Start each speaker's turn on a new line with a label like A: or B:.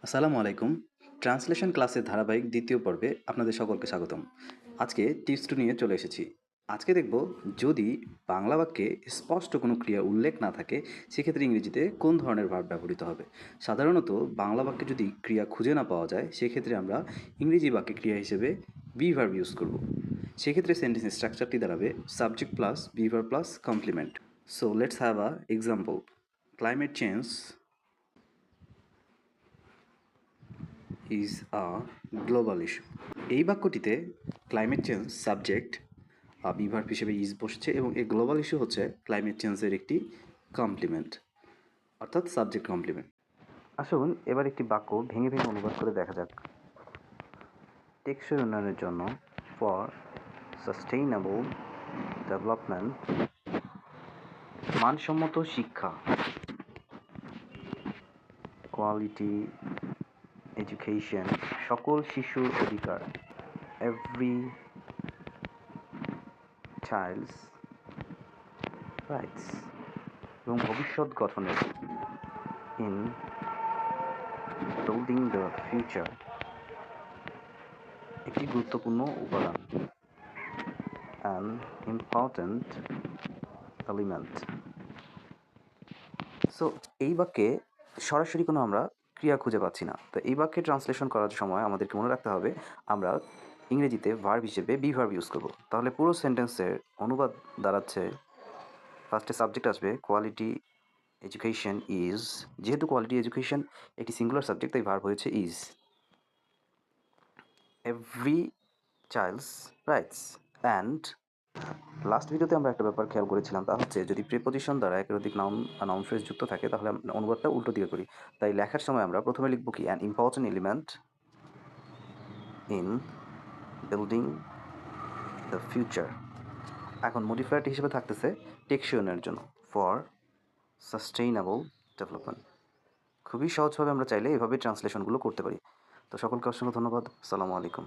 A: আসসালামু আলাইকুম। ট্রান্সলেশন ক্লাসের ধারাবাহিক দ্বিতীয় পর্বে আপনাদের সকলকে স্বাগতম। আজকে টিপস 2 নিয়ে চলে এসেছি। আজকে দেখব যদি বাংলা বাক্যে স্পষ্ট কোনো ক্রিয়া উল্লেখ না থাকে, সেক্ষেত্রে ইংরেজিতে কোন ধরনের ভার্ব ব্যবহৃত হবে। সাধারণত বাংলা বাক্যে যদি ক্রিয়া খুঁজে না পাওয়া যায়, সেক্ষেত্রে আমরা ইংরেজি বাক্যে ক্রিয়া হিসেবে বি ভার্ব ইউজ করব। সেক্ষেত্রে সেন্টেন্সের স্ট্রাকচারটি দাঁড়াবে subject plus be verb plus complement. So let's have a example. Climate change is a global issue. এই বাক্যটিতে ক্লাইমেট চেঞ্জ সাবজেক্ট বিভার্ব হিসেবে ইজ বসছে এবং এই গ্লোবাল ইস্যু হচ্ছে ক্লাইমেট চেঞ্জের একটি কমপ্লিমেন্ট, অর্থাৎ সাবজেক্ট কমপ্লিমেন্ট। আসুন এবার একটি বাক্য ভেঙে ভেঙে অনুবাদ করে দেখা যাক। টেকসই উন্নয়নের জন্য, ফর সাস্টেইনেবল ডেভেলপমেন্ট, মানসম্মত শিক্ষা, কোয়ালিটি এডুকেশন, সকল শিশুর অধিকার, এভরি চাইল্ডস রাইটস, এবং ভবিষ্যৎ গঠনের, ইন বিল্ডিং দ্য ফিউচার, একটি গুরুত্বপূর্ণ উপাদান, অ্যান ইম্পর্ট্যান্ট এলিমেন্ট। সো এই বাক্যে সরাসরি কোনো আমরা ক্রিয়া খুঁজে পাচ্ছি না, তো এই বাক্যে ট্রান্সলেশন করার সময় আমাদেরকে মনে রাখতে হবে আমরা ইংরেজিতে ভার্ব হিসেবে বি ভার্ব ইউজ করব। তাহলে পুরো সেন্টেন্সের অনুবাদ দাঁড়াচ্ছে, ফার্স্টে সাবজেক্ট আসবে কোয়ালিটি এডুকেশন ইজ, যেহেতু কোয়ালিটি এডুকেশন একটি সিঙ্গুলার সাবজেক্ট তাই ভার্ব হয়েছে is. Every child's rights, and last ভিডিওতে আমরা একটা ব্যাপার খেয়াল করেছিলাম, তা হচ্ছে যদি প্রিপোজিশন দ্বারা একের অধিক নাউন বা নাউন ফ্রেজ যুক্ত থাকে তাহলে অনুবাদটা উল্টো দিকে করি। তাই লেখার সময় আমরা প্রথমে লিখব কি, an important element in building the future. এখন মডিফায়ারটি হিসেবে থাকতেছে টেকসই উন্নয়নের জন্য, ফর সাস্টেইনেবল ডেভেলপমেন্ট। খুবই সহজভাবে আমরা চাইলে এভাবে ট্রান্সলেশনগুলো করতে পারি। তো সকলকে অসংখ্য ধন্যবাদ। আসসালামু আলাইকুম।